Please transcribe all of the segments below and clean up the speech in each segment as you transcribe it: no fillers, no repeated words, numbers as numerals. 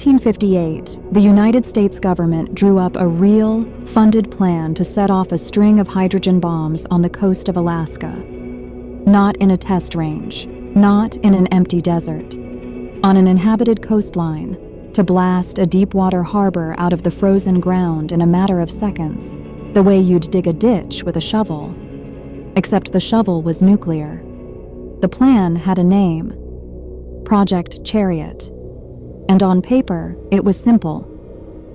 1958, the United States government drew up a real, funded plan to set off a string of hydrogen bombs on the coast of Alaska. Not in a test range, not in an empty desert. On an inhabited coastline, to blast a deepwater harbor out of the frozen ground in a matter of seconds, the way you'd dig a ditch with a shovel. Except the shovel was nuclear. The plan had a name: Project Chariot. And on paper, it was simple.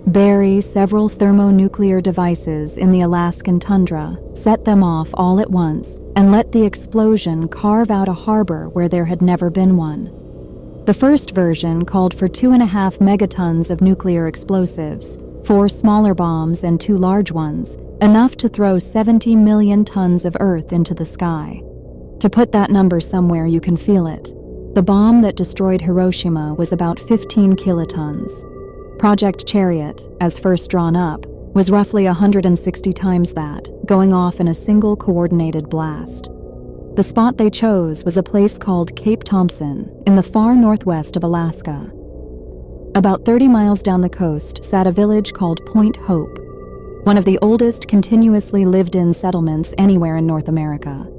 Bury several thermonuclear devices in the Alaskan tundra, set them off all at once, and let the explosion carve out a harbor where there had never been one. The first version called for 2.5 megatons of nuclear explosives, 4 smaller bombs and 2 large ones, enough to throw 70 million tons of earth into the sky. To put that number somewhere you can feel it, the bomb that destroyed Hiroshima was about 15 kilotons. Project Chariot, as first drawn up, was roughly 160 times that, going off in a single coordinated blast. The spot they chose was a place called Cape Thompson, in the far northwest of Alaska. About 30 miles down the coast sat a village called Point Hope, one of the oldest continuously lived-in settlements anywhere in North America.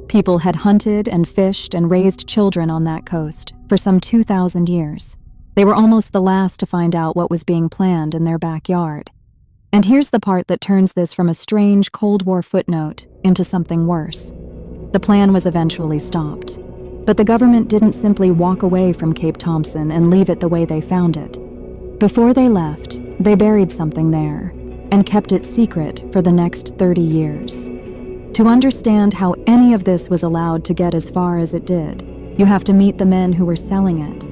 People had hunted and fished and raised children on that coast for some 2,000 years. They were almost the last to find out what was being planned in their backyard. And here's the part that turns this from a strange Cold War footnote into something worse. The plan was eventually stopped. But the government didn't simply walk away from Cape Thompson and leave it the way they found it. Before they left, they buried something there and kept it secret for the next 30 years. To understand how any of this was allowed to get as far as it did, you have to meet the men who were selling it.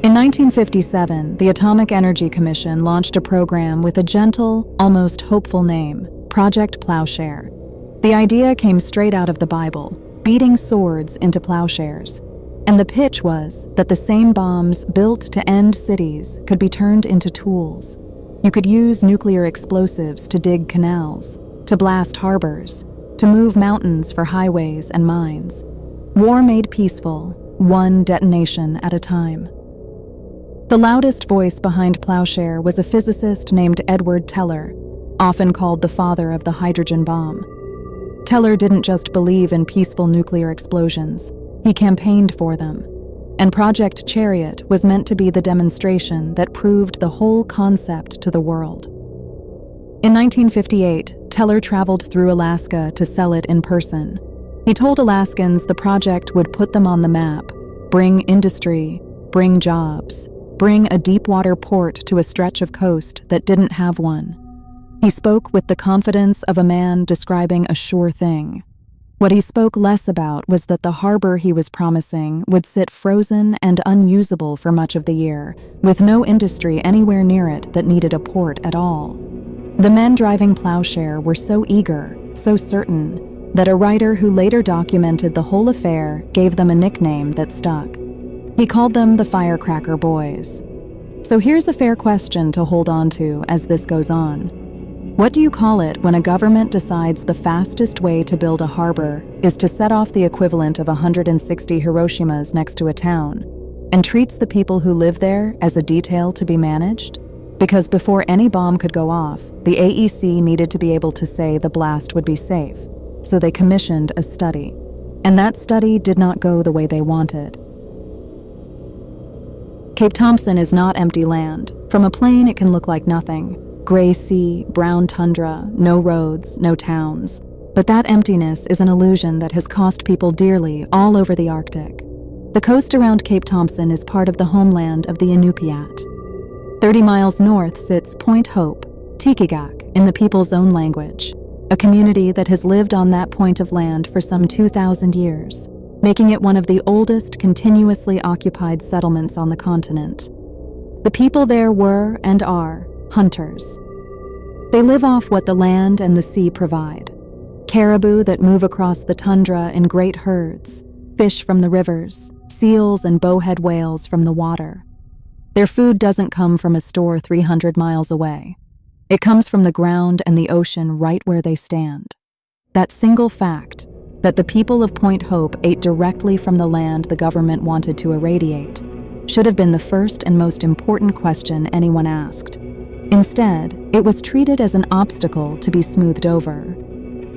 In 1957, the Atomic Energy Commission launched a program with a gentle, almost hopeful name, Project Plowshare. The idea came straight out of the Bible, beating swords into plowshares. And the pitch was that the same bombs built to end cities could be turned into tools. You could use nuclear explosives to dig canals, to blast harbors, to move mountains for highways and mines. War made peaceful, one detonation at a time. The loudest voice behind Plowshare was a physicist named Edward Teller, often called the father of the hydrogen bomb. Teller didn't just believe in peaceful nuclear explosions, he campaigned for them. And Project Chariot was meant to be the demonstration that proved the whole concept to the world. In 1958, Teller traveled through Alaska to sell it in person. He told Alaskans the project would put them on the map, bring industry, bring jobs, bring a deepwater port to a stretch of coast that didn't have one. He spoke with the confidence of a man describing a sure thing. What he spoke less about was that the harbor he was promising would sit frozen and unusable for much of the year, with no industry anywhere near it that needed a port at all. The men driving Plowshare were so eager, so certain, that a writer who later documented the whole affair gave them a nickname that stuck. He called them the Firecracker Boys. So here's a fair question to hold on to as this goes on. What do you call it when a government decides the fastest way to build a harbor is to set off the equivalent of 160 Hiroshimas next to a town, and treats the people who live there as a detail to be managed? Because before any bomb could go off, the AEC needed to be able to say the blast would be safe, so they commissioned a study. And that study did not go the way they wanted. Cape Thompson is not empty land. From a plane, it can look like nothing. Gray sea, brown tundra, no roads, no towns. But that emptiness is an illusion that has cost people dearly all over the Arctic. The coast around Cape Thompson is part of the homeland of the Iñupiat. 30 miles north sits Point Hope, Tikigak in the people's own language, a community that has lived on that point of land for some 2,000 years, making it one of the oldest continuously occupied settlements on the continent. The people there were and are hunters. They live off what the land and the sea provide. Caribou that move across the tundra in great herds, fish from the rivers, seals and bowhead whales from the water. Their food doesn't come from a store 300 miles away. It comes from the ground and the ocean right where they stand. That single fact, that the people of Point Hope ate directly from the land the government wanted to irradiate, should have been the first and most important question anyone asked. Instead, it was treated as an obstacle to be smoothed over.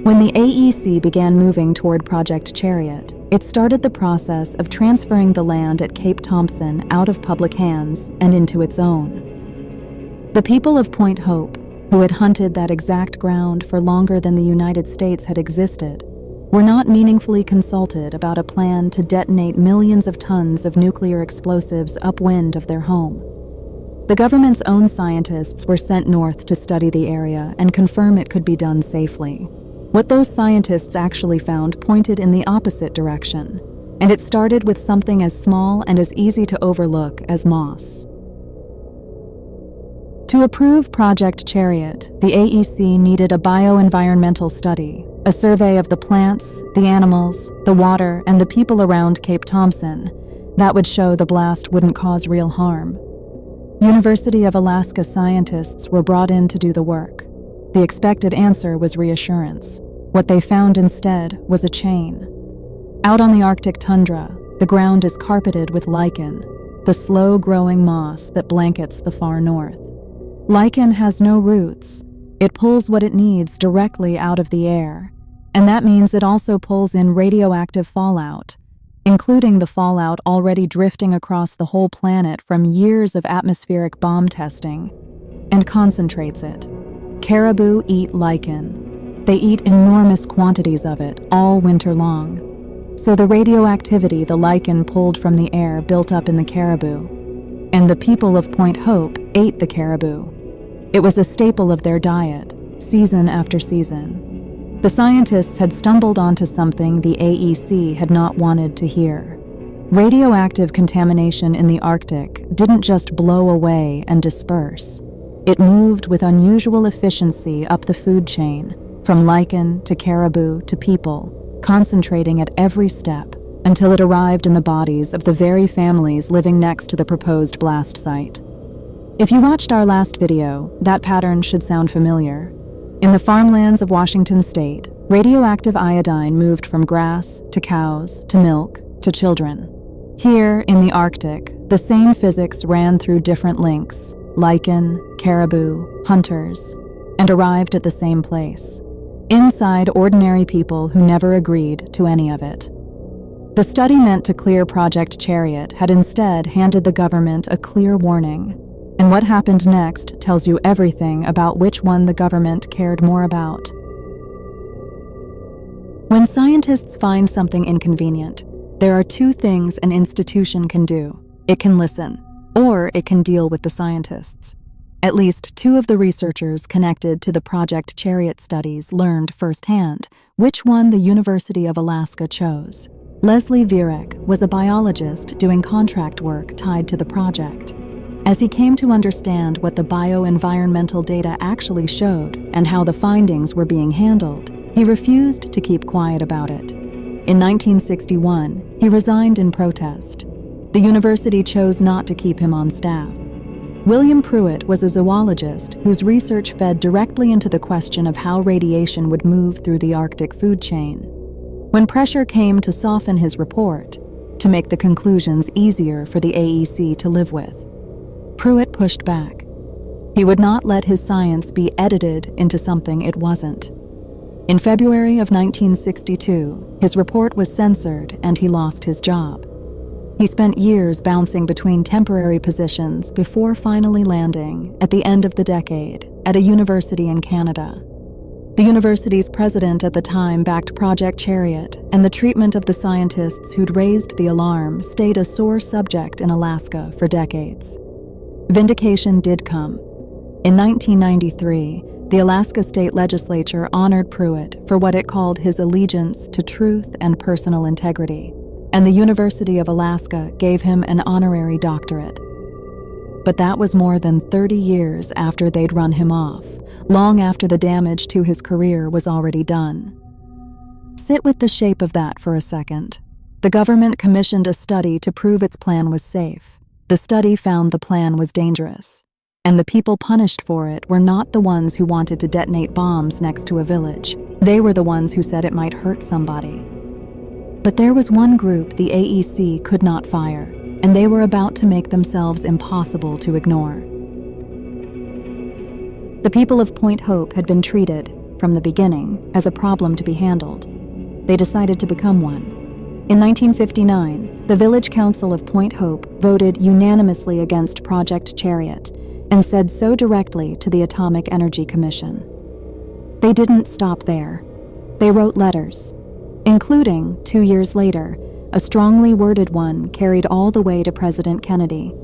When the AEC began moving toward Project Chariot, it started the process of transferring the land at Cape Thompson out of public hands and into its own. The people of Point Hope, who had hunted that exact ground for longer than the United States had existed, were not meaningfully consulted about a plan to detonate millions of tons of nuclear explosives upwind of their home. The government's own scientists were sent north to study the area and confirm it could be done safely. What those scientists actually found pointed in the opposite direction, and it started with something as small and as easy to overlook as moss. To approve Project Chariot, the AEC needed a bioenvironmental study, a survey of the plants, the animals, the water, and the people around Cape Thompson that would show the blast wouldn't cause real harm. University of Alaska scientists were brought in to do the work. The expected answer was reassurance. What they found instead was a chain. Out on the Arctic tundra, the ground is carpeted with lichen, the slow-growing moss that blankets the far north. Lichen has no roots. It pulls what it needs directly out of the air, and that means it also pulls in radioactive fallout, including the fallout already drifting across the whole planet from years of atmospheric bomb testing, and concentrates it. Caribou eat lichen. They eat enormous quantities of it all winter long. So the radioactivity the lichen pulled from the air built up in the caribou, and the people of Point Hope ate the caribou. It was a staple of their diet, season after season. The scientists had stumbled onto something the AEC had not wanted to hear. Radioactive contamination in the Arctic didn't just blow away and disperse. It moved with unusual efficiency up the food chain, from lichen to caribou to people, concentrating at every step until it arrived in the bodies of the very families living next to the proposed blast site. If you watched our last video, that pattern should sound familiar. In the farmlands of Washington state, radioactive iodine moved from grass to cows to milk to children. Here, in the Arctic, the same physics ran through different links, lichen, caribou, hunters, and arrived at the same place, inside ordinary people who never agreed to any of it. The study meant to clear Project Chariot had instead handed the government a clear warning. And what happened next tells you everything about which one the government cared more about. When scientists find something inconvenient, there are two things an institution can do. It can listen, or it can deal with the scientists. At least two of the researchers connected to the Project Chariot studies learned firsthand which one the University of Alaska chose. Leslie Virek was a biologist doing contract work tied to the project. As he came to understand what the bioenvironmental data actually showed and how the findings were being handled, he refused to keep quiet about it. In 1961, he resigned in protest. The university chose not to keep him on staff. William Pruitt was a zoologist whose research fed directly into the question of how radiation would move through the Arctic food chain. When pressure came to soften his report, to make the conclusions easier for the AEC to live with, Pruitt pushed back. He would not let his science be edited into something it wasn't. In February of 1962, his report was censored and he lost his job. He spent years bouncing between temporary positions before finally landing, at the end of the decade, at a university in Canada. The university's president at the time backed Project Chariot, and the treatment of the scientists who'd raised the alarm stayed a sore subject in Alaska for decades. Vindication did come. In 1993, the Alaska State Legislature honored Pruitt for what it called his allegiance to truth and personal integrity, and the University of Alaska gave him an honorary doctorate. But that was more than 30 years after they'd run him off, long after the damage to his career was already done. Sit with the shape of that for a second. The government commissioned a study to prove its plan was safe. The study found the plan was dangerous, and the people punished for it were not the ones who wanted to detonate bombs next to a village. They were the ones who said it might hurt somebody. But there was one group the AEC could not fire, and they were about to make themselves impossible to ignore. The people of Point Hope had been treated, from the beginning, as a problem to be handled. They decided to become one. In 1959, the Village Council of Point Hope voted unanimously against Project Chariot and said so directly to the Atomic Energy Commission. They didn't stop there. They wrote letters, including, 2 years later, a strongly worded one carried all the way to President Kennedy.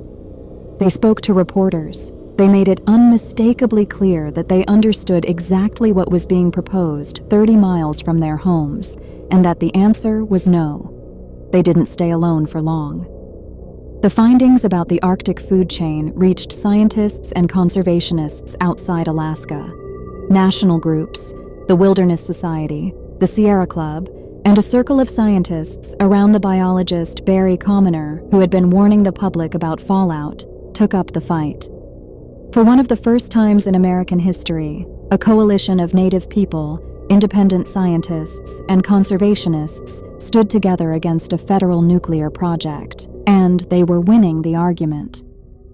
They spoke to reporters. They made it unmistakably clear that they understood exactly what was being proposed 30 miles from their homes, and that the answer was no. They didn't stay alone for long. The findings about the Arctic food chain reached scientists and conservationists outside Alaska. National groups, the Wilderness Society, the Sierra Club, and a circle of scientists around the biologist Barry Commoner, who had been warning the public about fallout, took up the fight. For one of the first times in American history, a coalition of Native people, independent scientists, and conservationists stood together against a federal nuclear project, and they were winning the argument.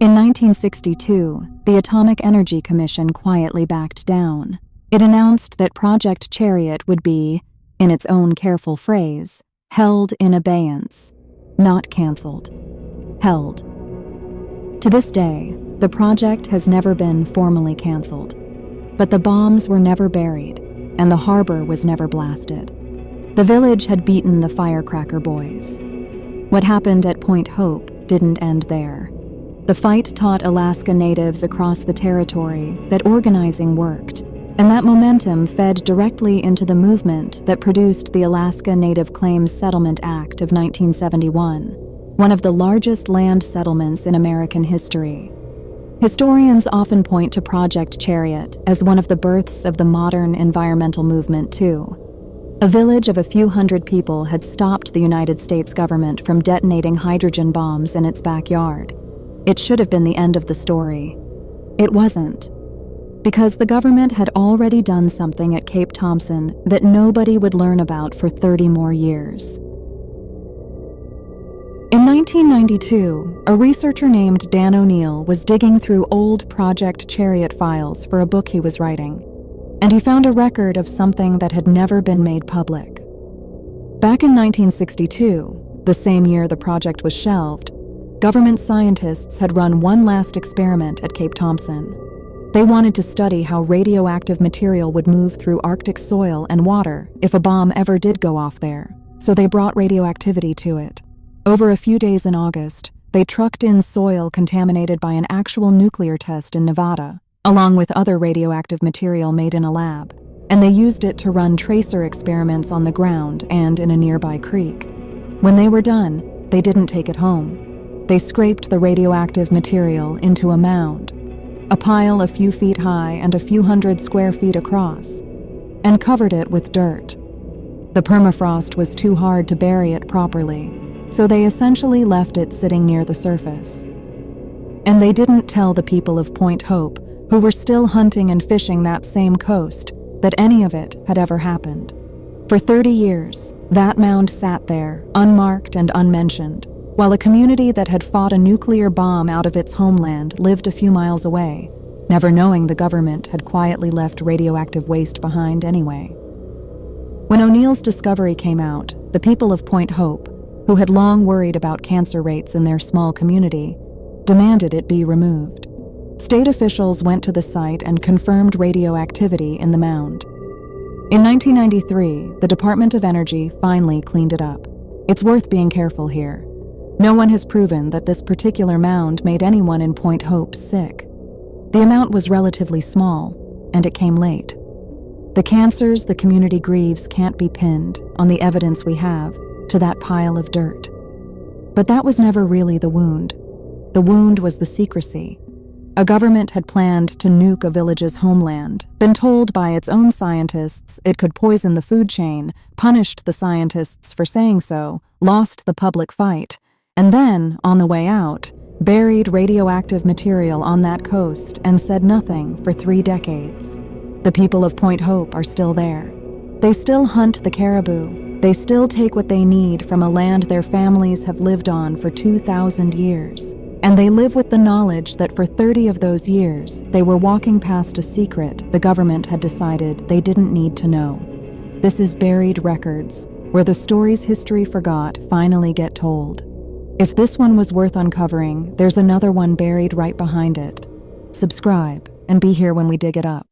In 1962, the Atomic Energy Commission quietly backed down. It announced that Project Chariot would be, in its own careful phrase, held in abeyance, not canceled. Held. To this day, the project has never been formally canceled, but the bombs were never buried, and the harbor was never blasted. The village had beaten the Firecracker Boys. What happened at Point Hope didn't end there. The fight taught Alaska Natives across the territory that organizing worked, and that momentum fed directly into the movement that produced the Alaska Native Claims Settlement Act of 1971, one of the largest land settlements in American history. Historians often point to Project Chariot as one of the births of the modern environmental movement, too. A village of a few hundred people had stopped the United States government from detonating hydrogen bombs in its backyard. It should have been the end of the story. It wasn't, because the government had already done something at Cape Thompson that nobody would learn about for 30 more years. In 1992, a researcher named Dan O'Neill was digging through old Project Chariot files for a book he was writing, and he found a record of something that had never been made public. Back in 1962, the same year the project was shelved, government scientists had run one last experiment at Cape Thompson. They wanted to study how radioactive material would move through Arctic soil and water if a bomb ever did go off there, so they brought radioactivity to it. Over a few days in August, they trucked in soil contaminated by an actual nuclear test in Nevada, along with other radioactive material made in a lab, and they used it to run tracer experiments on the ground and in a nearby creek. When they were done, they didn't take it home. They scraped the radioactive material into a mound, a pile a few feet high and a few hundred square feet across, and covered it with dirt. The permafrost was too hard to bury it properly, so they essentially left it sitting near the surface. And they didn't tell the people of Point Hope, who were still hunting and fishing that same coast, that any of it had ever happened. For 30 years, that mound sat there, unmarked and unmentioned, while a community that had fought a nuclear bomb out of its homeland lived a few miles away, never knowing the government had quietly left radioactive waste behind anyway. When O'Neill's discovery came out, the people of Point Hope, who had long worried about cancer rates in their small community, demanded it be removed. State officials went to the site and confirmed radioactivity in the mound. In 1993, the Department of Energy finally cleaned it up. It's worth being careful here. No one has proven that this particular mound made anyone in Point Hope sick. The amount was relatively small, and it came late. The cancers the community grieves can't be pinned, on the evidence we have, to that pile of dirt. But that was never really the wound. The wound was the secrecy. A government had planned to nuke a village's homeland, been told by its own scientists it could poison the food chain, punished the scientists for saying so, lost the public fight, and then, on the way out, buried radioactive material on that coast and said nothing for 3 decades. The people of Point Hope are still there. They still hunt the caribou, They still take what they need from a land their families have lived on for 2,000 years. And they live with the knowledge that for 30 of those years, they were walking past a secret the government had decided they didn't need to know. This is Buried Records, where the stories history forgot finally get told. If this one was worth uncovering, there's another one buried right behind it. Subscribe and be here when we dig it up.